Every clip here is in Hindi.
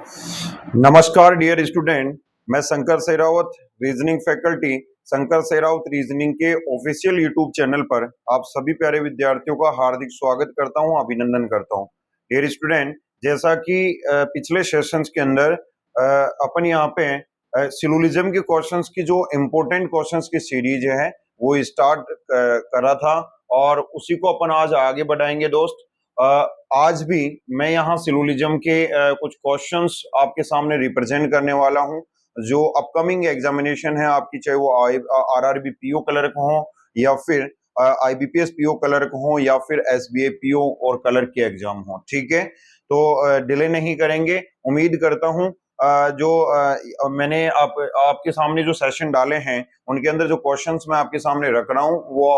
नमस्कार डियर स्टूडेंट, मैं Shankar Sehrawat, reasoning faculty, Shankar Sehrawat reasoning के ऑफिशियल यूट्यूब चैनल पर आप सभी प्यारे विद्यार्थियों का हार्दिक स्वागत करता हूं, अभिनंदन करता हूं। डियर स्टूडेंट, जैसा कि पिछले सेशंस के अंदर अपन यहाँ पे सिलोजिज्म के क्वेश्चंस की जो इम्पोर्टेंट क्वेश्चंस की सीरीज है वो स्टार्ट करा था और उसी को अपन आज आगे बढ़ाएंगे दोस्त। आज भी मैं यहाँ सिलोजिज्म के कुछ क्वेश्चंस आपके सामने रिप्रेजेंट करने वाला हूँ जो अपकमिंग एग्जामिनेशन है आपकी, चाहे वो आरआरबी पीओ क्लर्क हो या फिर आईबीपीएस पीओ क्लर्क हो या फिर एसबीआई पीओ और क्लर्क के एग्जाम हो। ठीक है, तो डिले नहीं करेंगे। उम्मीद करता हूँ जो मैंने आपके सामने जो सेशन डाले हैं उनके अंदर जो क्वेश्चंस मैं आपके सामने रख रहा हूँ वो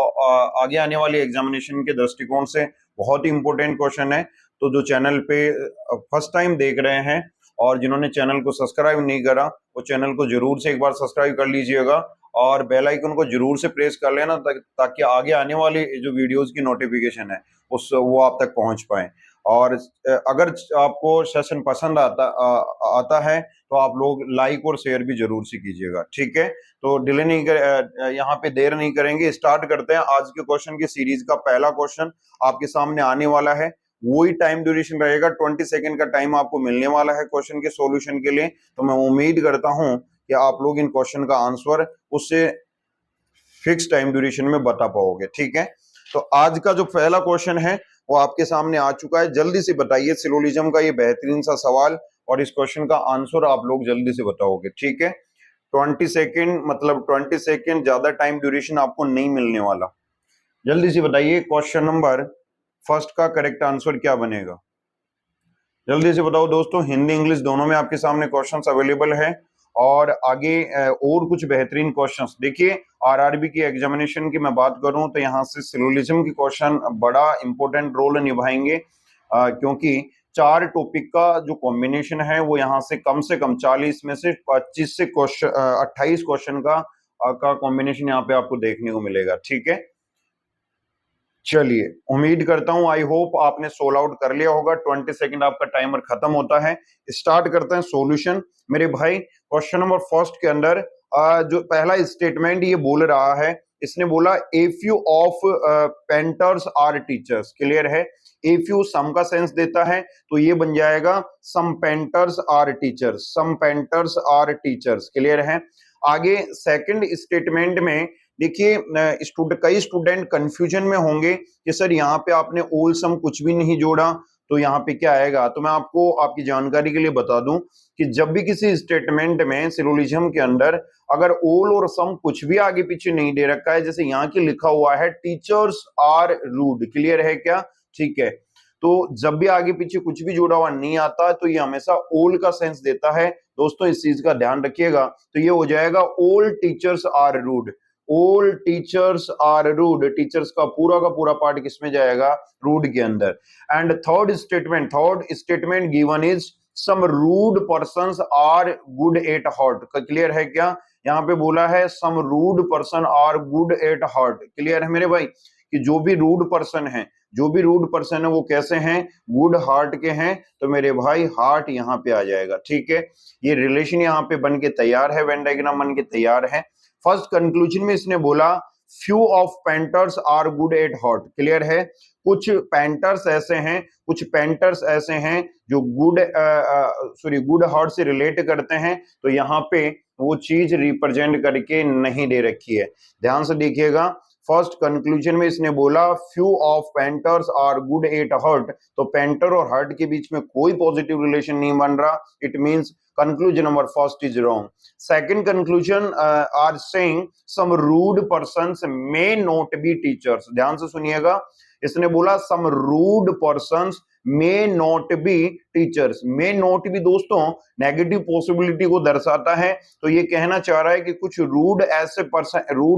आगे आने वाली एग्जामिनेशन के दृष्टिकोण से बहुत ही इंपॉर्टेंट क्वेश्चन है। तो जो चैनल पे फर्स्ट टाइम देख रहे हैं और जिन्होंने चैनल को सब्सक्राइब नहीं करा वो चैनल को जरूर से एक बार सब्सक्राइब कर लीजिएगा और बेल आइकन को जरूर से प्रेस कर लेना ताकि आगे आने वाली जो वीडियोस की नोटिफिकेशन है वो आप तक पहुंच पाए। और अगर आपको सेशन पसंद आता है तो आप लोग लाइक और शेयर भी जरूर से कीजिएगा। ठीक है, तो डिले नहीं कर यहाँ पे देर नहीं करेंगे, स्टार्ट करते हैं। आज के क्वेश्चन की सीरीज का पहला क्वेश्चन आपके सामने आने वाला है, वही टाइम ड्यूरेशन रहेगा, 20 सेकंड का टाइम आपको मिलने वाला है क्वेश्चन के सॉल्यूशन के लिए। तो मैं उम्मीद करता हूं कि आप लोग इन क्वेश्चन का आंसर उससे फिक्स टाइम ड्यूरेशन में बता पाओगे। ठीक है, तो आज का जो पहला क्वेश्चन है वो आपके सामने आ चुका है। जल्दी से बताइए सिलोजिज्म का ये बेहतरीन सा सवाल और इस क्वेश्चन का आंसर आप लोग जल्दी से बताओगे। ठीक है, 20 सेकेंड मतलब 20 सेकेंड, ज्यादा टाइम ड्यूरेशन आपको नहीं मिलने वाला। जल्दी से बताइए क्वेश्चन नंबर फर्स्ट का करेक्ट आंसर क्या बनेगा। जल्दी से बताओ दोस्तों, हिंदी इंग्लिश दोनों में आपके सामने क्वेश्चंस अवेलेबल है और आगे और कुछ बेहतरीन क्वेश्चंस। देखिए आरआरबी की एग्जामिनेशन की मैं बात करूं तो यहाँ से सिलोजिज्म की क्वेश्चन बड़ा इंपॉर्टेंट रोल निभाएंगे क्योंकि 4 टॉपिक का जो कॉम्बिनेशन है वो यहाँ से कम 40 में से 25 से 28 क्वेश्चन का कॉम्बिनेशन यहाँ पे आपको देखने को मिलेगा। ठीक है, चलिए उम्मीद करता हूं, आई होप आपने सोल आउट कर लिया होगा। 20 सेकंड आपका टाइमर खत्म होता है, स्टार्ट करते हैं सॉल्यूशन। मेरे भाई क्वेश्चन नंबर फर्स्ट के अंदर जो पहला स्टेटमेंट ये बोल रहा है, इसने बोला a few of painters are teachers. Clear है, ए फ्यू सम का सेंस देता है तो ये बन जाएगा some painters are teachers, some painters are teachers. Clear है। आगे सेकंड स्टेटमेंट में देखिए कई स्टूडेंट कंफ्यूजन में होंगे कि सर यहाँ पे आपने ऑल सम कुछ भी नहीं जोड़ा तो यहाँ पे क्या आएगा। तो मैं आपको आपकी जानकारी के लिए बता दूं कि जब भी किसी स्टेटमेंट में सिलोजिज्म के अंदर अगर ऑल और सम कुछ भी आगे पीछे नहीं दे रखा है, जैसे यहाँ की लिखा हुआ है टीचर्स आर रूड। क्लियर है क्या? ठीक है, तो जब भी आगे पीछे कुछ भी जोड़ा हुआ नहीं आता तो ये हमेशा ऑल का सेंस देता है। दोस्तों इस चीज का ध्यान रखिएगा। तो ये हो जाएगा all teachers are rude, all teachers are rude. Teachers का पूरा पार्ट किसमें जाएगा? रूड के अंदर। And third statement given is some rude persons are good at heart. Clear है क्या? यहाँ पे बोला है some rude person are good at heart. Clear है मेरे भाई कि जो भी रूड पर्सन है वो कैसे हैं? गुड हार्ट के हैं। तो मेरे भाई हार्ट यहाँ पे आ जाएगा। ठीक है, ये रिलेशन यहाँ पे बन के तैयार है, वेन डायग्राम बन के तैयार है। फर्स्ट कंक्लूजन में इसने बोला few of painters are good at heart. Clear है, कुछ पेंटर्स ऐसे हैं जो गुड हार्ट से रिलेट करते हैं। तो यहाँ पे वो चीज रिप्रेजेंट करके नहीं दे रखी है, ध्यान से देखिएगा। फर्स्ट कंक्लूजन में इसने बोला few of painters are good at hurt, तो पेंटर और हर्ट के बीच में कोई पॉजिटिव रिलेशन नहीं बन रहा। It means conclusion number first is wrong. Second conclusion are saying some rude persons may not be teachers. ध्यान से सुनिएगा, इसने बोला some rude persons may not be teachers. may not be दोस्तों नेगेटिव पॉसिबिलिटी को दर्शाता है। तो ये कहना चाह रहा है कि कुछ रूड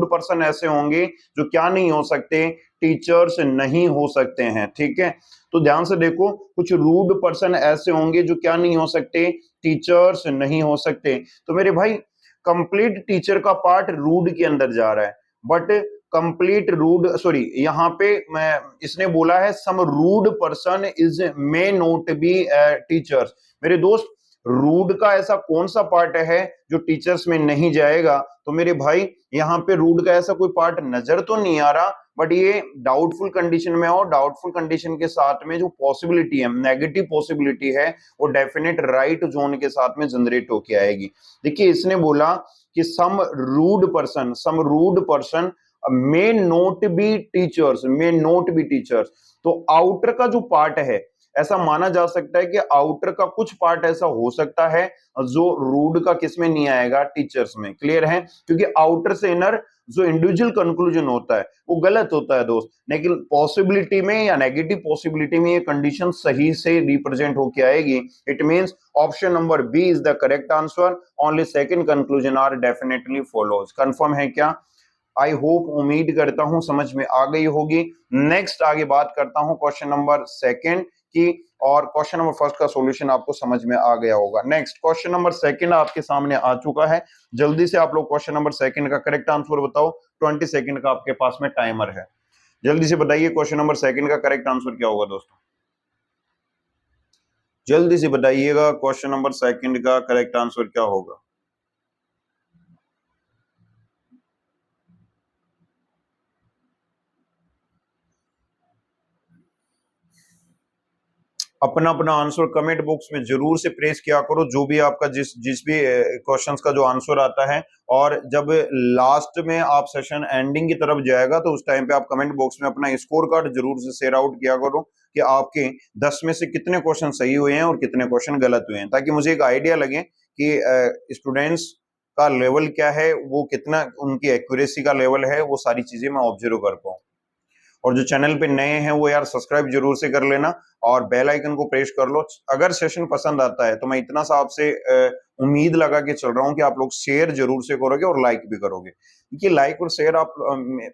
पर्सन ऐसे होंगे जो क्या नहीं हो सकते? टीचर्स नहीं हो सकते हैं। ठीक है, तो ध्यान से देखो, कुछ रूड पर्सन ऐसे होंगे जो क्या नहीं हो सकते? टीचर्स नहीं हो सकते। तो मेरे भाई कंप्लीट टीचर का पार्ट रूड के अंदर जा रहा है, बट कंप्लीट रूड यहाँ पे इसने बोला है some rude person is may not be teachers. मेरे दोस्त रूड का ऐसा कौन सा पार्ट है जो टीचर्स में नहीं जाएगा? तो मेरे भाई यहाँ पे रूड का ऐसा कोई पार्ट नजर तो नहीं आ रहा, बट ये डाउटफुल कंडीशन में हो, डाउटफुल कंडीशन के साथ में जो पॉसिबिलिटी है, नेगेटिव पॉसिबिलिटी है, वो डेफिनेट राइट जोन के साथ में जनरेट होके आएगी। देखिए इसने बोला कि some rude person may not be teachers, may not be teachers. तो आउटर का जो पार्ट है, ऐसा माना जा सकता है कि आउटर का कुछ पार्ट ऐसा हो सकता है जो रूड का किसमें नहीं आएगा, टीचर्स में। क्लियर है? क्योंकि आउटर से इनर जो इंडिविजुअल कंक्लूजन होता है वो गलत होता है दोस्त, लेकिन पॉसिबिलिटी में या नेगेटिव पॉसिबिलिटी में ये कंडीशन सही से रिप्रेजेंट होके आएगी। It means option number B is the correct answer, only second conclusion are definitely follows. Confirm है क्या? आई होप, उम्मीद करता हूं समझ में आ गई होगी। नेक्स्ट आगे बात करता हूं क्वेश्चन नंबर सेकंड की, और क्वेश्चन नंबर फर्स्ट का सॉल्यूशन आपको समझ में आ गया होगा। नेक्स्ट क्वेश्चन नंबर सेकंड आपके सामने आ चुका है। जल्दी से आप लोग क्वेश्चन नंबर सेकंड का करेक्ट आंसर बताओ। 20 सेकंड का आपके पास में टाइमर है, जल्दी से बताइए क्वेश्चन नंबर सेकंड का करेक्ट आंसर क्या होगा दोस्तों? जल्दी से बताइएगा क्वेश्चन नंबर सेकंड का करेक्ट आंसर क्या होगा? अपना अपना आंसर कमेंट बॉक्स में जरूर से प्रेस किया करो, जो भी आपका जिस जिस भी क्वेश्चंस का जो आंसर आता है। और जब लास्ट में आप सेशन एंडिंग की तरफ जाएगा तो उस टाइम पे आप कमेंट बॉक्स में अपना स्कोर कार्ड जरूर से शेयर आउट किया करो कि आपके 10 में से कितने क्वेश्चन सही हुए हैं और कितने क्वेश्चन गलत हुए हैं, ताकि मुझे एक आइडिया लगे कि स्टूडेंट्स का लेवल क्या है, वो कितना उनकी एक्यूरेसी का लेवल है, वो सारी चीजें मैं ऑब्जर्व कर पाऊँ। और जो चैनल पे नए हैं वो यार सब्सक्राइब जरूर से कर लेना और बेल आइकन को प्रेस कर लो। अगर सेशन पसंद आता है तो मैं इतना सा आपसे उम्मीद लगा के चल रहा हूँ कि आप लोग शेयर जरूर से करोगे और लाइक भी करोगे, क्योंकि लाइक और शेयर आप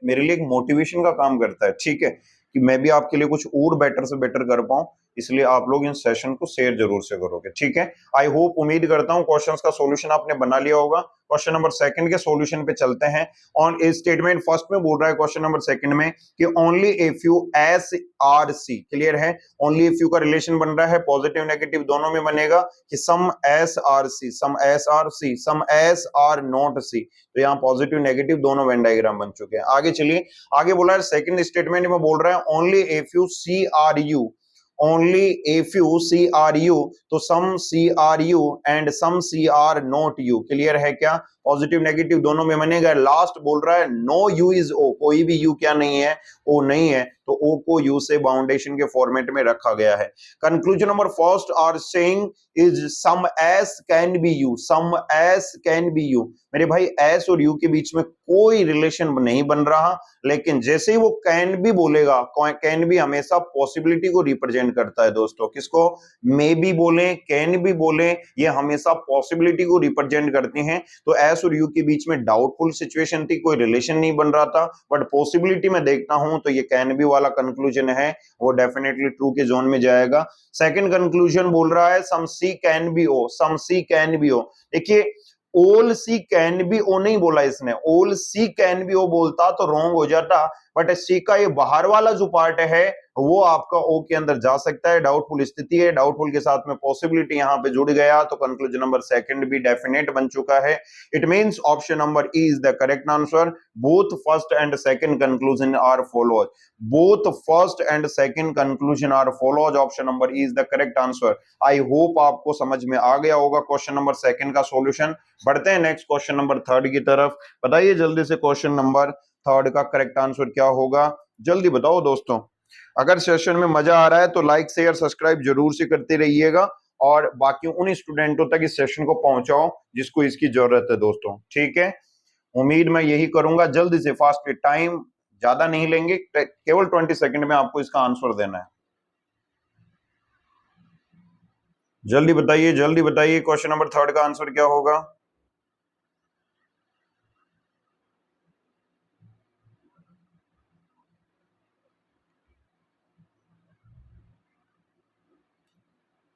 मेरे लिए एक मोटिवेशन का काम करता है, ठीक है, कि मैं भी आपके लिए कुछ और बेटर से बेटर कर पाऊं। इसलिए आप लोग इन सेशन को शेयर जरूर से करोगे, ठीक है। आई होप, उम्मीद करता हूं क्वेश्चंस का सॉल्यूशन आपने बना लिया होगा। क्वेश्चन नंबर सेकंड के सॉल्यूशन पे चलते हैं। ऑन ए स्टेटमेंट फर्स्ट में बोल रहा है क्वेश्चन नंबर सेकंड में कि only if few S are C, clear है, ओनली इफ यू का रिलेशन बन रहा है, पॉजिटिव नेगेटिव दोनों में बनेगा कि some S are C, some S are C, some S are not C. तो यहाँ पॉजिटिव नेगेटिव दोनों वेन डायग्राम बन चुके हैं। आगे चलिए, आगे बोला है सेकंड स्टेटमेंट में बोल रहा है only if you C are U, only if you CRU, तो some CRU and some CR not you। Clear है क्या? पॉजिटिव नेगेटिव दोनों में बनेगा। लास्ट बोल रहा है नो यू इज ओ, कोई भी यू क्या नहीं है, ओ नहीं है, तो ओ को यू से बाउंडेशन के फॉर्मेट में रखा गया है। Conclusion number first are saying is some S can be U, some S can be U. मेरे भाई एस और यू के बीच में कोई रिलेशन नहीं बन रहा, लेकिन जैसे ही वो कैन भी बोलेगा, कैन भी हमेशा पॉसिबिलिटी को रिप्रेजेंट करता है दोस्तों। किसको? मे भी बोले, कैन भी बोले, ये हमेशा पॉसिबिलिटी को रिप्रेजेंट करती हैं। तो एस और यू के बीच में डाउटफुल सिचुएशन थी, कोई रिलेशन नहीं बन रहा था, बट पॉसिबिलिटी में देखता हूं तो ये कैन बी वाला कंक्लूजन है वो डेफिनेटली ट्रू के जोन में जाएगा। सेकंड कंक्लूजन बोल रहा है some C can be O, some C can be O. देखिए all C can be O नहीं बोला इसने, all C can be O बोलता तो रॉन्ग हो जाता, बट सी का ये बाहर वाला जो पार्ट है वो आपका ओ के अंदर जा सकता है। डाउटफुल स्थिति है, डाउटफुल के साथ में पॉसिबिलिटी यहां पे जुड़ गया, तो कंक्लूजन नंबर सेकंड भी डेफिनेट बन चुका है। It means option number E is the correct answer. Both first and second conclusion are follows, both first and second conclusion are follows. Option number E is the correct answer. I hope आपको समझ में आ गया होगा क्वेश्चन नंबर सेकंड का सॉल्यूशन। बढ़ते हैं नेक्स्ट क्वेश्चन नंबर थर्ड की तरफ। बताइए जल्दी से क्वेश्चन नंबर थर्ड का करेक्ट आंसर क्या होगा? जल्दी बताओ दोस्तों। अगर सेशन में मजा आ रहा है तो लाइक शेयर सब्सक्राइब जरूर से करते रहिएगा और बाकी उन स्टूडेंटों तक इस सेशन को पहुंचाओ जिसको इसकी जरूरत है दोस्तों, ठीक है। उम्मीद मैं यही करूंगा। जल्दी से फास्ट, टाइम ज्यादा नहीं लेंगे, केवल 20 सेकंड में आपको इसका आंसर देना है। जल्दी बताइए क्वेश्चन नंबर थर्ड का आंसर क्या होगा?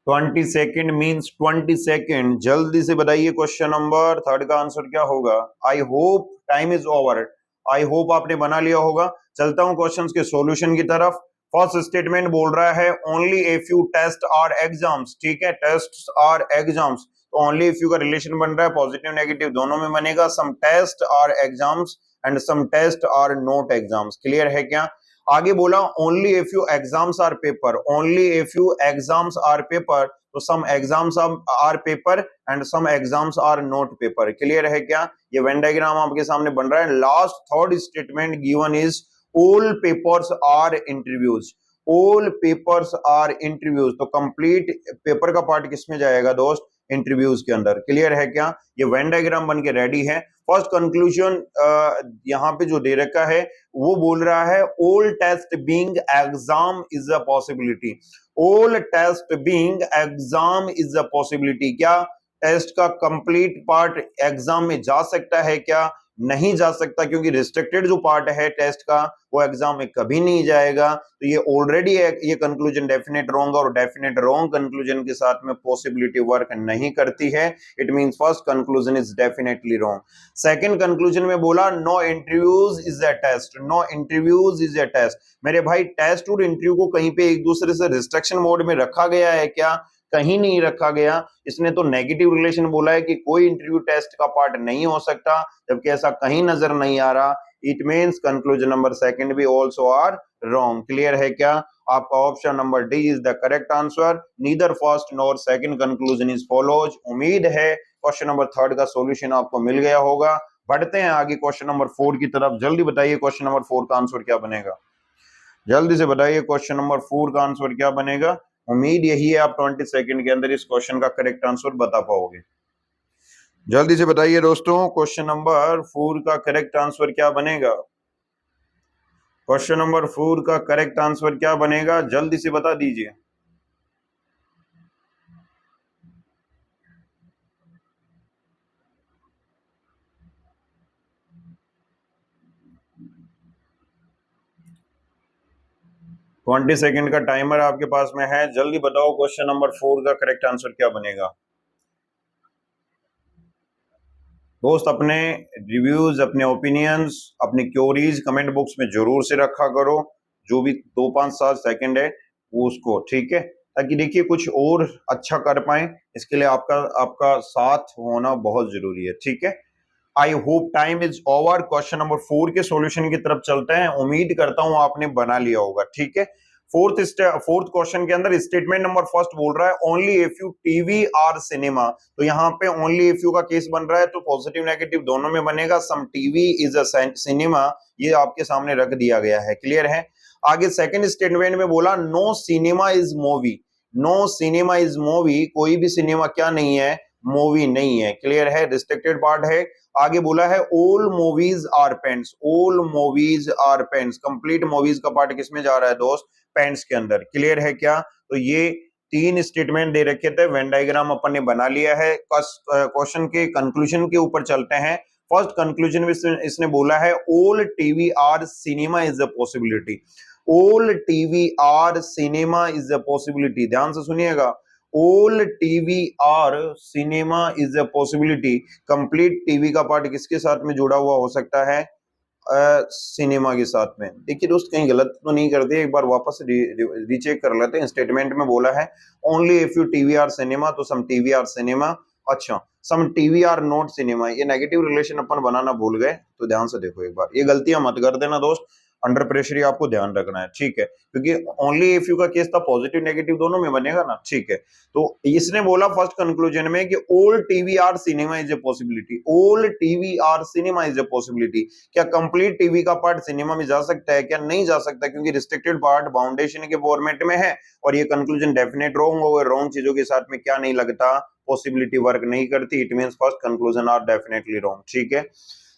Twenty second means 20 second. जल्दी से बताइए क्वेश्चन नंबर थर्ड का आंसर क्या होगा? I hope time is over, I hope आपने बना लिया होगा। चलता हूं क्वेश्चंस के सॉल्यूशन की तरफ। फर्स्ट स्टेटमेंट बोल रहा है only a few test are exams, ठीक है, टेस्ट आर एग्जाम्स, तो ओनली ए फ्यू का रिलेशन बन रहा है, पॉजिटिव नेगेटिव दोनों में बनेगा। Some test are exams and some test are not exams, clear है क्या? आगे बोला only a few exams are paper, only a few exams are paper, तो some exams are paper and some exams are not paper, clear है क्या? ये वेन डायग्राम आपके सामने बन रहा है। Last third statement given is all papers are interviews, all papers are interviews, तो कंप्लीट पेपर का पार्ट किसमें जाएगा दोस्त? इंटरव्यूज के अंदर, क्लियर है क्या? ये वेन डायग्राम बन के रेडी है। फर्स्ट कंक्लूजन यहाँ पे जो दे रखा है वो बोल रहा है all test being exam is a possibility, all test being exam is a possibility, क्या टेस्ट का कंप्लीट पार्ट एग्जाम में जा सकता है क्या? नहीं जा सकता, क्योंकि रिस्ट्रिक्टेड जो पार्ट है टेस्ट का वो एग्जाम में कभी नहीं जाएगा। तो ये ऑलरेडी ये कंक्लूजन डेफिनेट रॉन्ग, और डेफिनेट रॉन्ग कंक्लूजन के साथ में पॉसिबिलिटी वर्क नहीं करती है। It means first conclusion is definitely wrong. Second conclusion में बोला no interviews is a test, no interviews is a test. मेरे भाई टेस्ट और इंटरव्यू को कहीं पे एक दूसरे से रिस्ट्रिक्शन मोड में रखा गया है क्या? कहीं नहीं रखा गया। इसने तो नेगेटिव रिलेशन बोला है कि कोई इंटरव्यू टेस्ट का पार्ट नहीं हो सकता, जबकि ऐसा कहीं नजर नहीं आ रहा। It means conclusion number second भी आल्सो आर रॉन्ग, क्लियर है क्या? आपका option number D is the correct answer. Neither first nor second conclusion is follows. उम्मीद है क्वेश्चन नंबर थर्ड का सॉल्यूशन आपको मिल गया होगा। बढ़ते हैं आगे क्वेश्चन नंबर 4 की तरफ। जल्दी बताइए क्वेश्चन नंबर 4 का आंसर क्या बनेगा? जल्दी से बताइए क्वेश्चन नंबर 4 का आंसर क्या बनेगा? उम्मीद यही है आप 20 सेकंड के अंदर इस क्वेश्चन का करेक्ट आंसर बता पाओगे। जल्दी से बताइए दोस्तों क्वेश्चन नंबर 4 का करेक्ट आंसर क्या बनेगा? क्वेश्चन नंबर 4 का करेक्ट आंसर क्या बनेगा? जल्दी से बता दीजिए। ट्वेंटी सेकेंड का टाइमर आपके पास में है, जल्दी बताओ क्वेश्चन नंबर 4 का करेक्ट आंसर क्या बनेगा? दोस्त अपने रिव्यूज, अपने ओपिनियंस, अपनी क्योरीज कमेंट बॉक्स में जरूर से रखा करो। जो भी 2-5-7 सेकंड है वो उसको, ठीक है, ताकि देखिए कुछ और अच्छा कर पाए। इसके लिए आपका आपका साथ होना बहुत जरूरी है, ठीक है। I hope time is over. Question number 4 के सॉल्यूशन की तरफ चलते हैं। उम्मीद करता हूं आपने बना लिया होगा, ठीक है। फोर्थ क्वेश्चन के अंदर स्टेटमेंट नंबर फर्स्ट बोल रहा है only if you TV are cinema, तो यहाँ पे ओनली इफ यू का केस बन रहा है, तो पॉजिटिव नेगेटिव दोनों में बनेगा। Some TV is a cinema, ये आपके सामने रख दिया गया है, क्लियर है। आगे सेकंड स्टेटमेंट में बोला no cinema is movie, no cinema is movie, कोई भी सिनेमा क्या नहीं है? मूवी नहीं है, क्लियर है, रिस्ट्रिक्टेड पार्ट है। आगे बोला है all movies are paints, all movies are paints, complete movies का पार्ट किसमें जा रहा है दोस्त? पेंट्स के अंदर, क्लियर है क्या? तो ये 3 स्टेटमेंट दे रखे थे, वेन डायग्राम अपन ने बना लिया है। क्वेश्चन के कंक्लूजन के ऊपर चलते हैं। फर्स्ट कंक्लूजन में इसने बोला है all TV are cinema is a possibility, all TV are cinema is a possibility, ध्यान से सुनिएगा। All TV are cinema is a possibility, complete TV का पार्ट किसके साथ में जुड़ा हुआ हो सकता है? सिनेमा के साथ में। देखिए दोस्त कहीं गलत तो नहीं करते, एक बार वापस रीचेक कर लेते हैं। स्टेटमेंट में बोला है only if you TV are cinema, तो सम टीवी आर सिनेमा, अच्छा some TV are not cinema, ये नेगेटिव रिलेशन अपन बनाना भूल गए, तो ध्यान से देखो एक बार, ये गलतियां मत कर देना दोस्त। अंडर प्रेशर ही आपको ध्यान रखना है, ठीक है, क्योंकि ओनली इफ यू का केस था, पॉजिटिव नेगेटिव दोनों में बनेगा ना, ठीक है। तो इसने बोला फर्स्ट कंक्लूजन में कि all TV are cinema is a possibility, all TV are cinema is a possibility, क्या कंप्लीट टीवी का पार्ट सिनेमा में जा सकता है क्या? नहीं जा सकता, क्योंकि रिस्ट्रिक्टेड पार्ट बाउंडेशन के फॉर्मेट में है। और ये कंक्लूजन डेफिनेट रॉन्ग होगा, रॉन्ग चीजों के साथ में क्या नहीं लगता? पॉसिबिलिटी वर्क नहीं करती। It means first conclusion are definitely wrong, ठीक है।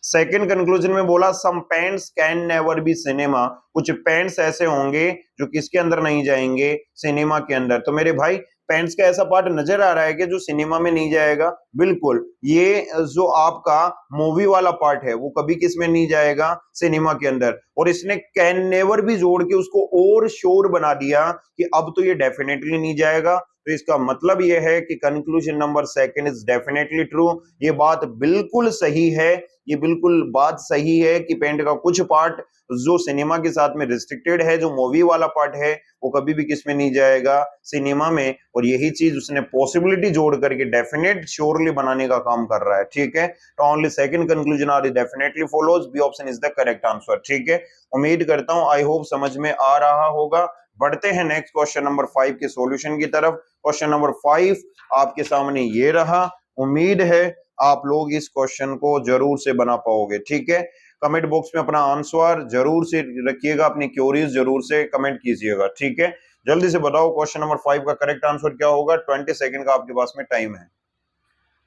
सेकंड कंक्लूजन में बोला some paints can never be cinema, कुछ पेंट्स ऐसे होंगे जो किसके अंदर नहीं जाएंगे? सिनेमा के अंदर। तो मेरे भाई पेंट्स का ऐसा पार्ट नजर आ रहा है कि जो सिनेमा में नहीं जाएगा? बिल्कुल, ये जो आपका मूवी वाला पार्ट है वो कभी किस में नहीं जाएगा? सिनेमा के अंदर। और इसने कैन नेवर भी जोड़ के उसको और श्योर बना दिया कि अब तो ये डेफिनेटली नहीं जाएगा। तो इसका मतलब ये है कि conclusion number second is definitely true, ये बात बिल्कुल सही है ये बिल्कुल बात सही है कि पेंट का कुछ पार्ट जो सिनेमा के साथ में रिस्ट्रिक्टेड है, जो मूवी वाला पार्ट है वो कभी भी किसमें नहीं जाएगा, सिनेमा में। और यही चीज उसने पॉसिबिलिटी जोड़ करके डेफिनेट श्योरली बनाने का काम कर रहा है, ठीक है। तो only second conclusion are definitely follows, B option is the correct answer, ठीक है। उम्मीद करता हूं, आई होप समझ में आ रहा होगा। बढ़ते हैं नेक्स्ट क्वेश्चन नंबर 5 के सॉल्यूशन की तरफ। क्वेश्चन नंबर 5 आपके सामने ये रहा। उम्मीद है आप लोग इस क्वेश्चन को जरूर से बना पाओगे, ठीक है। कमेंट बॉक्स में अपना आंसर जरूर से रखिएगा, अपनी क्वेरीज जरूर से कमेंट कीजिएगा, ठीक है। जल्दी से बताओ क्वेश्चन नंबर 5 का करेक्ट आंसर क्या होगा। 20 सेकंड का आपके पास में टाइम है,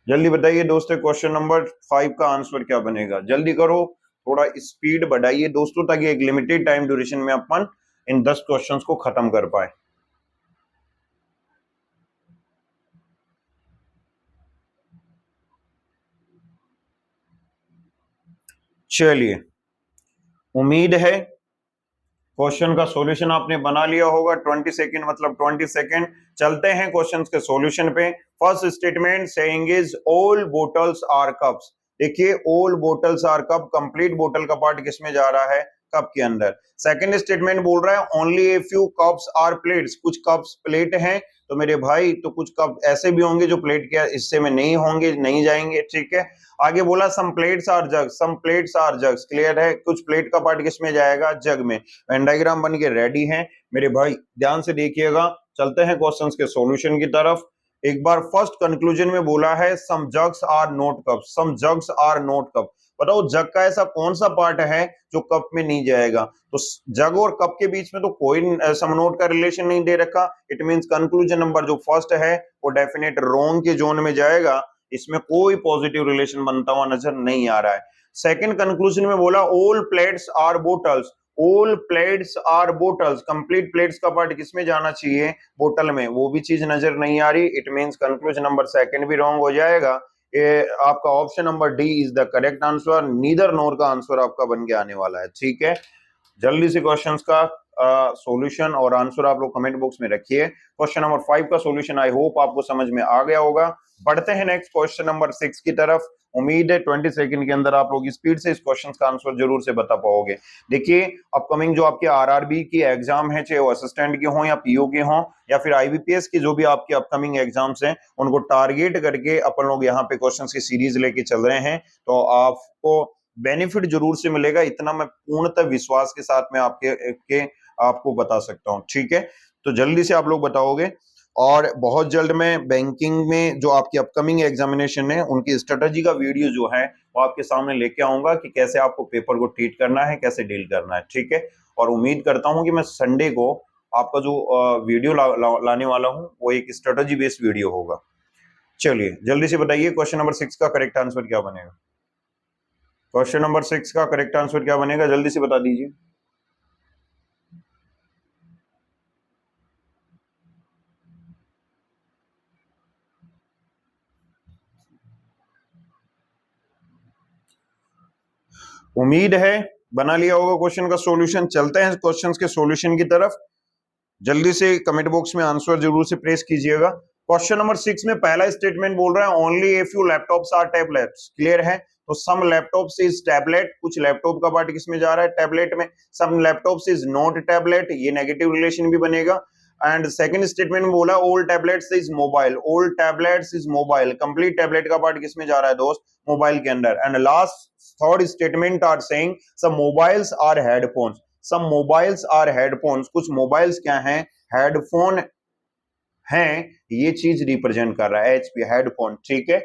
जल्दी बताइए दोस्तों क्वेश्चन नंबर 5 का आंसर क्या बनेगा। जल्दी करो, थोड़ा स्पीड बढ़ाइए दोस्तों, ताकि एक लिमिटेड टाइम ड्यूरेशन में अपन इन 10 क्वेश्चंस को खत्म कर पाए। चलिए, उम्मीद है क्वेश्चन का सॉल्यूशन आपने बना लिया होगा। 20 सेकंड मतलब 20 सेकंड। चलते हैं क्वेश्चंस के सॉल्यूशन पे। First statement saying is all bottles are cups. देखिए, all bottles are cup, complete बोतल का पार्ट किसमें जा रहा है, कप के अंदर। सेकंड स्टेटमेंट बोल रहा है only a few cups are plates, कुछ कप्स प्लेट हैं। तो मेरे भाई तो कुछ कप ऐसे भी होंगे जो प्लेट के हिस्से में नहीं होंगे, नहीं जाएंगे, ठीक है। आगे बोला some plates are jugs, some plates are jugs, clear है, कुछ प्लेट का पार्ट किसमें जाएगा, जग में। वेन डायग्राम बन के रेडी है मेरे भाई, ध्यान से देखिएगा। चलते हैं क्वेश्चंस के सॉल्यूशन की तरफ। एक बार फर्स्ट कंक्लूजन में बोला है some jugs are not cup, some jugs are not cup. बताओ जग का ऐसा कौन सा पार्ट है जो कप में नहीं जाएगा। तो जग और कप के बीच में तो कोई सम नोट का रिलेशन नहीं दे रखा। इट मींस कंक्लूजन नंबर जो फर्स्ट है वो डेफिनेट रॉन्ग के जोन में जाएगा, इसमें कोई पॉजिटिव रिलेशन बनता हुआ नजर नहीं आ रहा है। सेकंड कंक्लूजन में बोला all plates are bottles, all plates are bottles, complete plates का पार्ट किसमें जाना चाहिए, बोतल में, वो भी चीज नजर नहीं आ रही। It means conclusion number second भी रॉन्ग हो जाएगा। ये आपका option number D is the correct answer, neither nor का आंसर आपका बन के आने वाला है, ठीक है। जल्दी से क्वेश्चंस का सॉल्यूशन और आंसर आप लोग कमेंट बॉक्स में रखिए। क्वेश्चन नंबर 5 का सॉल्यूशन आई होप आपको समझ में आ गया होगा। बढ़ते हैं नेक्स्ट क्वेश्चन नंबर 6 की तरफ। उम्मीद है 20 सेकंड के अंदर आप लोग स्पीड से इस क्वेश्चन का आंसर जरूर से बता पाओगे। देखिए, अपकमिंग जो आपके आरआरबी की एग्जाम है, चाहे वो असिस्टेंट की हो या पीओ के हो या फिर आईबीपीएस की, जो भी आपके अपकमिंग एग्जाम्स हैं उनको टारगेट करके अपन लोग यहाँ पे क्वेश्चन की सीरीज लेके चल रहे हैं। तो आपको बेनिफिट जरूर से मिलेगा, इतना मैं पूर्णतः विश्वास के साथ में आपको बता सकता हूं, ठीक है। तो जल्दी से आप लोग बताओगे। और बहुत जल्द मैं बैंकिंग में जो आपकी अपकमिंग एग्जामिनेशन है उनकी स्ट्रेटजी का वीडियो जो है वो आपके सामने लेके आऊंगा कि कैसे आपको पेपर को ट्रीट करना है, कैसे डील करना है, ठीक है। और उम्मीद करता हूं कि मैं संडे को आपका जो वीडियो लाने वाला हूं वो एक स्ट्रेटजी बेस्ड वीडियो होगा। चलिए जल्दी से बताइए क्वेश्चन नंबर 6 का करेक्ट आंसर क्या बनेगा। क्वेश्चन नंबर 6 का करेक्ट आंसर क्या बनेगा, जल्दी से बता दीजिए। उम्मीद है बना लिया होगा क्वेश्चन का सॉल्यूशन। चलते हैं क्वेश्चंस के सॉल्यूशन की तरफ। जल्दी से कमेंट बॉक्स में आंसर जरूर से प्रेस कीजिएगा। क्वेश्चन नंबर 6 में पहला स्टेटमेंट बोल रहा है only a few laptops are tablets, clear है। तो सम लैपटॉप्स इज टैबलेट, कुछ लैपटॉप का पार्ट किसमें जा रहा है, टैबलेट में। Some laptops is not tablet, ये नेगेटिव रिलेशन भी बनेगा। एंड सेकंड स्टेटमेंट में बोला all tablets is mobile, all tablets is mobile, complete tablet का पार्ट किसमें जा रहा है दोस्त, मोबाइल के अंदर। And last third statement are saying some mobiles are headphones, some mobiles are headphones, कुछ मोबाइल्स क्या हैं, हेडफोन हैं, ये चीज रिप्रेजेंट कर रहा है एचपी, हेडफोन, ठीक है।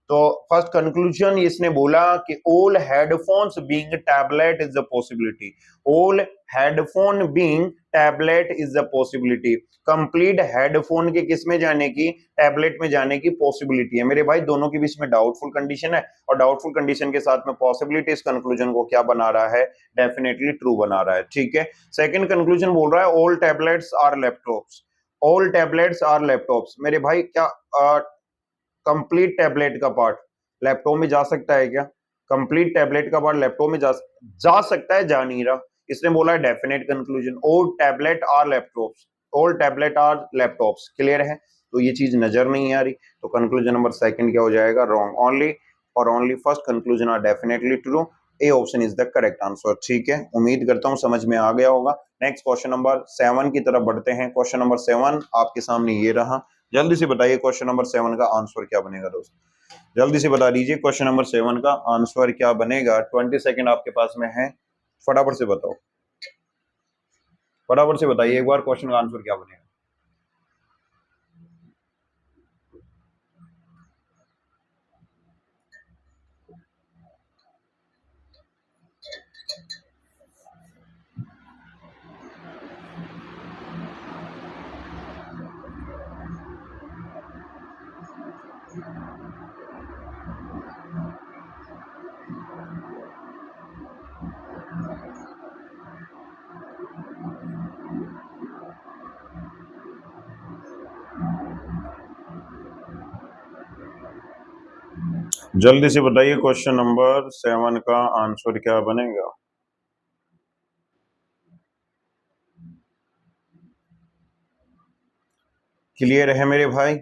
तो फर्स्ट कंक्लूजन इसने बोला कि all headphones being tablet is the possibility, all headphone being tablet is the possibility, complete headphone के किस में जाने की, टैबलेट में जाने की पॉसिबिलिटी है। मेरे भाई दोनों के बीच में डाउटफुल कंडीशन है, और डाउटफुल कंडीशन के साथ में पॉसिबिलिटी इस कंक्लूजन को क्या बना रहा है, डेफिनेटली ट्रू बना रहा है, ठीक है। सेकंड कंक्लूजन बोल रहा है all tablets are laptops, all tablets are laptops. मेरे भाई क्या कंप्लीट टैबलेट का पार्ट लैपटॉप में जा सकता है क्या, कंप्लीट टैबलेट का पार्ट लैपटॉप में जा सकता है, जा नहीं रहा। इसने बोला है definite conclusion all tablet are laptops, all tablet are laptops, clear है। तो ये चीज नजर नहीं आ रही, तो कंक्लूजन नंबर सेकंड क्या हो जाएगा, रॉन्ग। ओनली और only first conclusion are definitely true. A option is the correct answer. ठीक है, उम्मीद करता हूं समझ में आ गया होगा। नेक्स्ट क्वेश्चन नंबर 7 की तरफ बढ़ते हैं। क्वेश्चन नंबर 7 आपके सामने ये रहा। जल्दी से बताइए क्वेश्चन नंबर 7 का आंसर क्या बनेगा दोस्त, जल्दी से बता दीजिए क्वेश्चन नंबर 7 का आंसर क्या बनेगा। 20 सेकेंड आपके पास में है, फटाफट से बताओ, फटाफट से बताइए एक बार क्वेश्चन का आंसर क्या बनेगा। जल्दी से बताइए क्वेश्चन नंबर 7 का आंसर क्या बनेगा। क्लियर है मेरे भाई?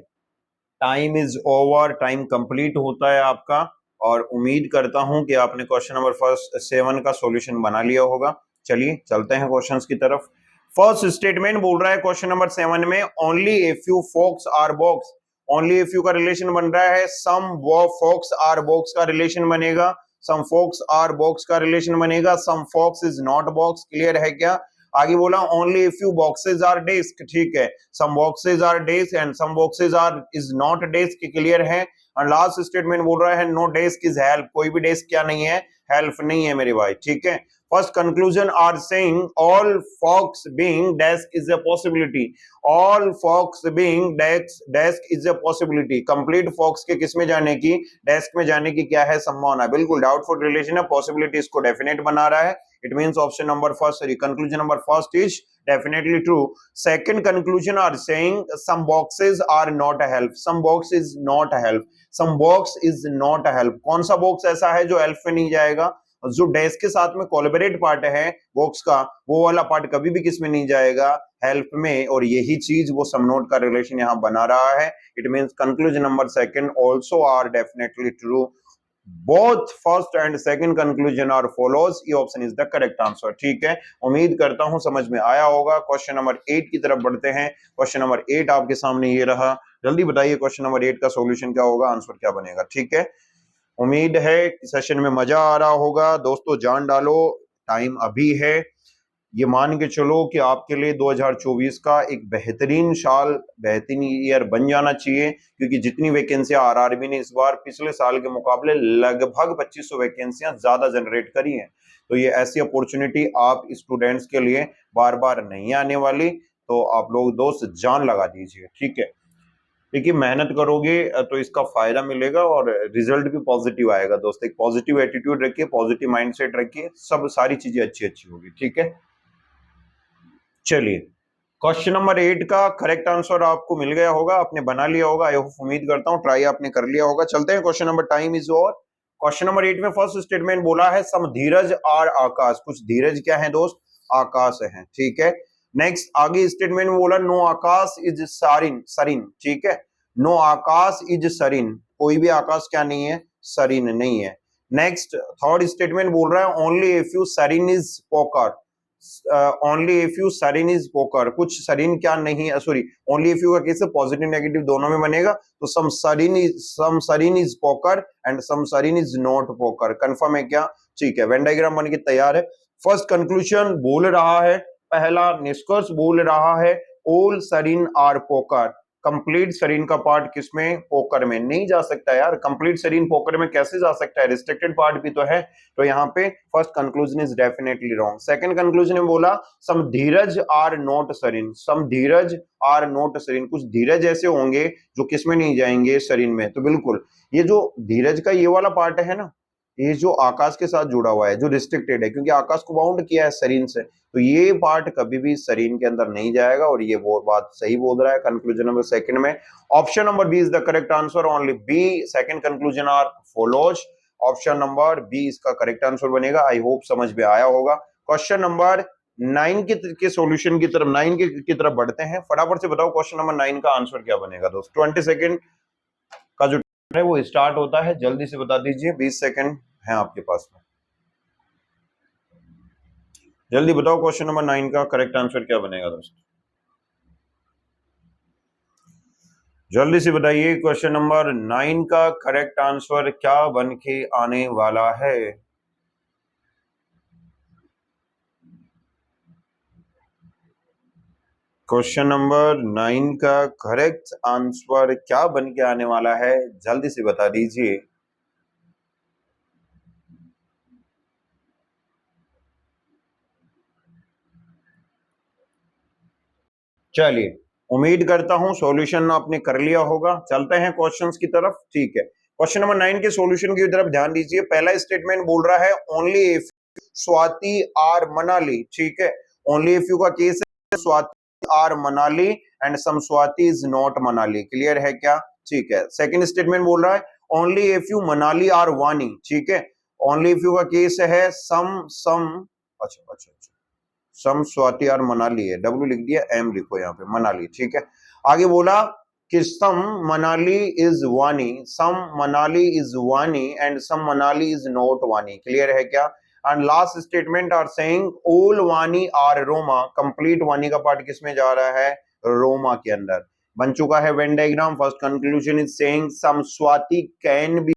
Time is over, time complete होता है आपका, और उम्मीद करता हूं कि आपने क्वेश्चन नंबर फर्स्ट 7 का सॉल्यूशन बना लिया होगा। चलिए चलते हैं क्वेश्चंस की तरफ। फर्स्ट स्टेटमेंट बोल रहा है क्वेश्चन नंबर 7 में, only a few folks are box. Only a few का रिलेशन बन रहा है, सम वो फोक्स आर बॉक्स का रिलेशन बनेगा, सम फोक्स आर बॉक्स का रिलेशन बनेगा, some folks is not box. Clear है क्या? आगे बोला only a few boxes are desk. ठीक है, some boxes are desk and some boxes are is not desk. Clear है? और लास्ट स्टेटमेंट बोल रहा है नो डेस्क इज हेल्प। कोई भी डेस्क क्या नहीं है? हेल्प नहीं है मेरे भाई। ठीक है, first conclusion are saying all fox being desk is a possibility. All fox being desk is a possibility. Complete fox के किस में जाने की? डेस्क में जाने की क्या है? संभावना। बिल्कुल डाउटफुल रिलेशन है, पॉसिबिलिटी इसको डेफिनेट बना रहा है। It means option number first, sorry, conclusion number first is definitely true. Second conclusion are saying some boxes are not a help. Some box is not a help. Some box is not a help. कौन सा बॉक्स ऐसा है जो हेल्प में नहीं जाएगा? जो डेस्क के साथ में कोलैबोरेट पार्ट है बॉक्स का, वो वाला पार्ट कभी भी किस में नहीं जाएगा? हेल्प में। और यही चीज वो सम नोट का रिलेशन यहाँ बना रहा है। It means conclusion number second also are definitely true. Both first and second conclusion are follows. ये option is the correct answer. ठीक है, उम्मीद करता हूं समझ में आया होगा। क्वेश्चन नंबर 8 की तरफ बढ़ते हैं। क्वेश्चन नंबर 8 आपके सामने ये रहा। जल्दी बताइए क्वेश्चन नंबर 8 का सॉल्यूशन क्या होगा, आंसर क्या बनेगा। ठीक है, उम्मीद है सेशन में मजा आ रहा होगा। दोस्तों जान डालो, टाइम अभी है। ये मान के चलो कि आपके लिए 2024 का एक बेहतरीन साल, बेहतरीन ईयर बन जाना चाहिए, क्योंकि जितनी वैकेंसियां आरआरबी ने इस बार पिछले साल के मुकाबले लगभग 2500 वैकेंसियां ज्यादा जनरेट करी हैं। तो ये ऐसी अपॉर्चुनिटी आप स्टूडेंट्स के लिए बार बार नहीं आने वाली। तो आप लोग दोस्त जान लगा दीजिए। ठीक है, देखिए मेहनत करोगे तो इसका फायदा मिलेगा और रिजल्ट भी पॉजिटिव आएगा। दोस्त एक पॉजिटिव एटीट्यूड रखिए, पॉजिटिव माइंडसेट रखिए, सब सारी चीजें अच्छी अच्छी होगी। ठीक है, चलिए क्वेश्चन नंबर 8 का करेक्ट आंसर आपको मिल गया होगा, आपने बना लिया होगा। आई होप, उम्मीद करता हूं ट्राई आपने कर लिया होगा। चलते हैं question number, time is over. Question number 8 में फर्स्ट स्टेटमेंट बोला है सम धीरज आर आकाश। कुछ धीरज क्या है दोस्त? आकाश है। ठीक है, नेक्स्ट आगे स्टेटमेंट में बोला नो आकाश इज सरीन। सरीन, ठीक है, नो आकाश इज सरीन। कोई भी आकाश क्या नहीं है? सरीन नहीं है। नेक्स्ट थर्ड स्टेटमेंट बोल रहा है only if few Sareen is poker. Only if few Sareen is poker. कुछ सरीन क्या नहीं है, सॉरी, ओनली इफ यू का केस पॉजिटिव नेगेटिव दोनों में बनेगा। तो some Sareen is poker and some Sareen is not poker. Confirm है क्या? ठीक है, वेन डायग्राम बन के तैयार है। फर्स्ट कंक्लूजन बोल रहा है, पहला निष्कर्ष बोल रहा है all Sareen are poker. Complete Sareen का पार्ट किसमें? पोकर में। नहीं जा सकता यार, कंप्लीट सरीन पोकर में कैसे जा सकता है? रिस्ट्रिक्टेड पार्ट भी तो है। तो यहाँ पे first conclusion is definitely wrong. Second conclusion में बोला some Dheeraj are not Sareen. Some Dheeraj are not Sareen. कुछ धीरज ऐसे होंगे जो किसमें नहीं जाएंगे? सरीन में। तो बिल्कुल ये जो धीरज का ये वाला पार्ट है ना, ये जो आकाश के साथ जुड़ा हुआ है, जो रिस्ट्रिक्टेड है, क्योंकि आकाश को बाउंड किया है सरीन से, तो ये पार्ट कभी भी सरीन के अंदर नहीं जाएगा। और ये वो बात सही बोल रहा है कंक्लूजन नंबर सेकंड में। Option number B is the correct answer. Only B second conclusion are follows. Option number B इसका करेक्ट आंसर बनेगा। आई होप समझ में आया होगा। क्वेश्चन नंबर 9 के सॉल्यूशन की तरफ, 9 की तरफ बढ़ते हैं। फटाफट से बताओ क्वेश्चन नंबर 9 का आंसर क्या बनेगा दोस्त। 20 सेकेंड का जो है वो स्टार्ट होता है, जल्दी से बता दीजिए, 20 सेकंड है आपके पास में। जल्दी बताओ क्वेश्चन नंबर 9 का करेक्ट आंसर क्या बनेगा दोस्तों, जल्दी से बताइए क्वेश्चन नंबर 9 का करेक्ट आंसर क्या बन के आने वाला है। क्वेश्चन नंबर 9 का करेक्ट आंसर क्या बन के आने वाला है, जल्दी से बता दीजिए। चलिए, उम्मीद करता हूं सॉल्यूशन आपने कर लिया होगा। चलते हैं क्वेश्चंस की तरफ, ठीक है। क्वेश्चन नंबर 9 के सॉल्यूशन की तरफ ध्यान दीजिए। पहला स्टेटमेंट बोल रहा है only if Swati are Manali, ठीक है। ओनली इफ यू का केस है, Swati are Manali and some Swati is not Manali, clear है क्या, ठीक है। सेकंड स्टेटमेंट बोल रहा है only if you Manali are Vani, ठीक है। ओनली इफ यू का केस है सम अच्छा अच्छा अच्छा, सम स्वाति और मनाली है, डब्ल्यू लिख दिया, एम लिखो यहाँ पे, मनाली, ठीक है। आगे बोला कि सम Manali is Vani, some Manali is Vani and some Manali is not Vani, clear है क्या। And last statement are saying all Vani are Roma, complete Vani का पार्ट किसमें जा रहा है, रोमा के अंदर। बन चुका है Venn diagram. First conclusion is saying some Swati can be,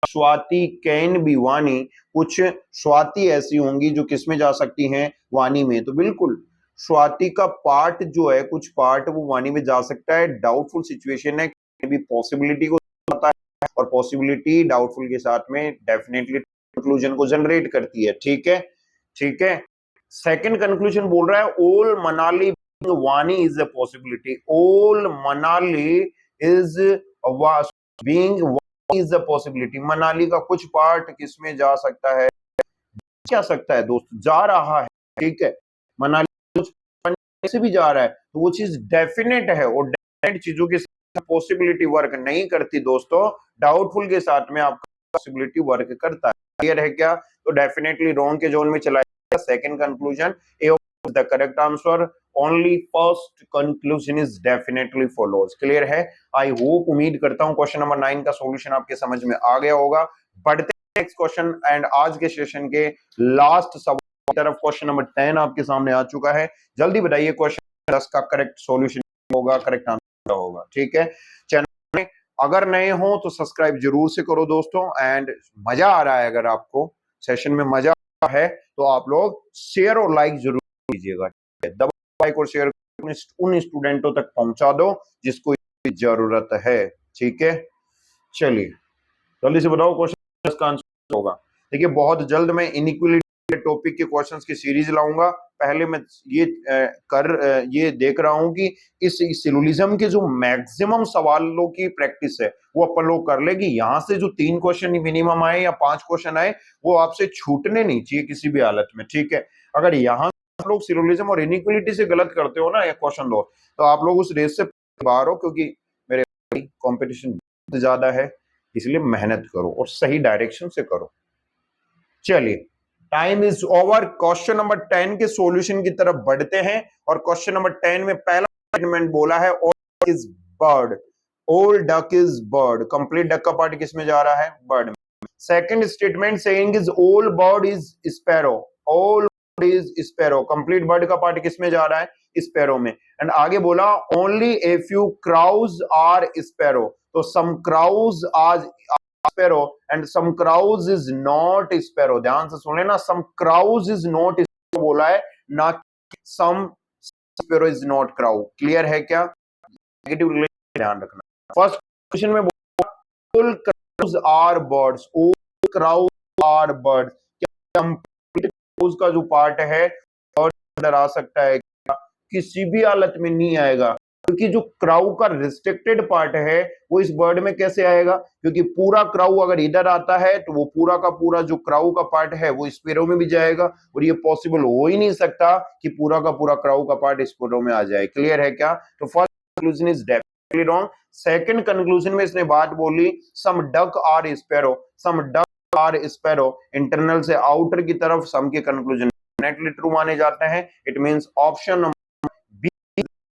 Swati can be Vani, कुछ स्वाति ऐसी होंगी जो किसमें जा सकती हैं, वानी में। तो बिल्कुल स्वाति का पार्ट जो है, कुछ पार्ट वो वानी में जा सकता है। डाउटफुल सिचुएशन है, भी पॉसिबिलिटी को आता है और पॉसिबिलिटी डाउटफुल के साथ में डेफिनेटली कंक्लूजन को जनरेट करती है, ठीक है, ठीक है। सेकंड कंक्लूजन बोल रहा है ओल मनाली वानी इज अ पॉसिबिलिटी, ओल Manali is being is a possibility, Manali का कुछ पार्ट किसमें जा सकता है, क्या सकता है दोस्त, जा रहा है, ठीक है। मनाली से भी जा रहा है तो वो चीज डेफिनेट है, और डेफिनेट चीजों के साथ पॉसिबिलिटी वर्क नहीं करती दोस्तों, डाउटफुल के साथ में आपका पॉसिबिलिटी वर्क करता है, क्लियर है क्या। तो डेफिनेटली रॉन्ग के जोन में चला जाएगा। Second conclusion a the correct answer, only first conclusion is definitely follows, clear है। आई होप, उम्मीद करता हूं क्वेश्चन नंबर 9 का सॉल्यूशन आपके समझ में आ गया होगा। बढ़ते नेक्स्ट क्वेश्चन एंड आज के सेशन के लास्ट सवाल तरफ। क्वेश्चन नंबर 10 आपके सामने आ चुका है, जल्दी बताइए क्वेश्चन 10 का करेक्ट सॉल्यूशन होगा, करेक्ट आंसर होगा, ठीक है। चैनल में अगर नए हो तो सब्सक्राइब जरूर से करो दोस्तों, एंड मजा आ रहा है, अगर आपको सेशन में मजा है तो आप लोग शेयर और लाइक जरूर कीजिएगा, दबा लाइक और शेयर उन स्टूडेंटों तक पहुंचा दो जिसको जरूरत है, ठीक है। चलिए जल्दी से बताओ क्वेश्चन का आंसर होगा। देखिए बहुत जल्द मैं इनइक्वालिटी टॉपिक के क्वेश्चंस की सीरीज लाऊंगा। पहले मैं ये देख रहा हूं कि इस सिलोजिज्म के जो मैक्सिमम सवालों की प्रैक्टिस है वो अपन लोग कर लेगी। यहां से जो 3 क्वेश्चन मिनिमम आए या 5 क्वेश्चन आए वो आपसे छूटने नहीं चाहिए किसी भी हालत में, ठीक है। अगर यहाँ आप लोग सिलोजिज्म और इनइक्वालिटी से गलत करते हो ना या क्वेश्चन दो, तो आप लोग उस रेस से बाहर हो, क्योंकि मेरे कंपटीशन बहुत ज्यादा है, इसलिए मेहनत करो और सही डायरेक्शन से करो। चलिए time is over. Question number 10 के सॉल्यूशन की तरफ बढ़ते हैं, और क्वेश्चन नंबर 10 में पहला स्टेटमेंट बोला है all duck is bird, all duck is bird, complete duck का पार्ट किसमें जा रहा है, बर्ड में। Second statement saying is all bird is sparrow, all is sparrow, complete bird का पार्ट किसमें जा रहा है, स्पैरो में। एंड आगे बोला only a few crows are sparrow, तो some crows are sparrow and some crows is not sparrow, ध्यान से सुने ना, some crows is not sparrow बोला है, ना some sparrow is not crow, clear है क्या। नेगेटिव रिलेशन ध्यान रखना। फर्स्ट क्वेश्चन में बोला all crows are birds, all crows are birds, क्या कंप्लीट क्राउज का जो पार्ट है बर्ड अंदर आ सकता है, किसी भी हालत में नहीं आएगा, क्योंकि जो क्राउ का रिस्ट्रिक्टेड पार्ट है वो इस बर्ड में कैसे आएगा, क्योंकि पूरा क्राउ अगर इधर आता है तो वो पूरा का पूरा जो क्राउ का पार्ट है वो स्पैरो में भी जाएगा, और ये पॉसिबल हो ही नहीं सकता कि पूरा का पूरा क्राउ का पार्ट स्पैरो में आ जाए, क्लियर है क्या। तो first conclusion is definitely wrong. Second conclusion में इसने बात बोली some duck are sparrow, some duck are sparrow, internal से आउटर की तरफ सम के कंक्लूजन डेफिनेटली ट्रू माने जाते हैं। It means option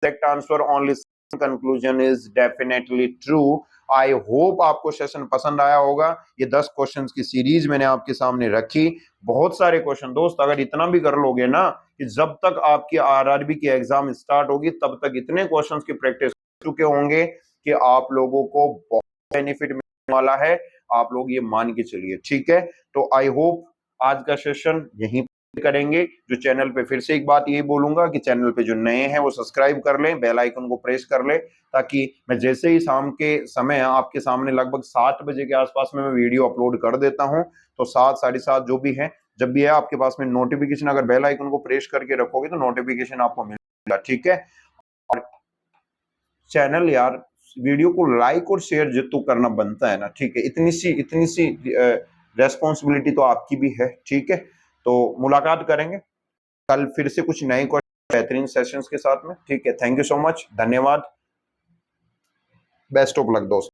correct answer only conclusion is definitely true, I hope आपको सेशन पसंद आया होगा। ये 10 क्वेश्चंस की सीरीज मैंने आपके सामने रखी। बहुत सारे क्वेश्चन दोस्त, अगर इतना भी कर लोगे ना कि जब तक आपकी आरआरबी की एग्जाम स्टार्ट होगी तब तक इतने क्वेश्चंस की प्रैक्टिस कर चुके होंगे कि आप लोगों को बहुत बेनिफिट मिलने वाला है। आप लोग ये मान के चलिए, ठीक है। तो आई होप आज का सेशन यहीं करेंगे। जो चैनल पे, फिर से एक बात ये बोलूंगा कि चैनल पे जो नए हैं वो सब्सक्राइब कर लें, बेल आइकन को प्रेस कर लें, ताकि मैं जैसे ही शाम के समय आपके सामने लगभग 7 बजे के आसपास में मैं वीडियो अपलोड कर देता हूं, तो 7 साढ़े 7 जो भी है, जब भी है आपके पास में नोटिफिकेशन, अगर बेल आइकन को प्रेस करके रखोगे तो नोटिफिकेशन आपको मिलेगा, ठीक है। और चैनल यार, वीडियो को लाइक और शेयर जितू करना बनता है ना, ठीक है। इतनी सी रेस्पॉन्सिबिलिटी तो आपकी भी है, ठीक है। तो मुलाकात करेंगे कल फिर से कुछ नए बेहतरीन सेशंस के साथ में, ठीक है। थैंक यू सो मच, धन्यवाद, बेस्ट ऑफ लक दोस्त।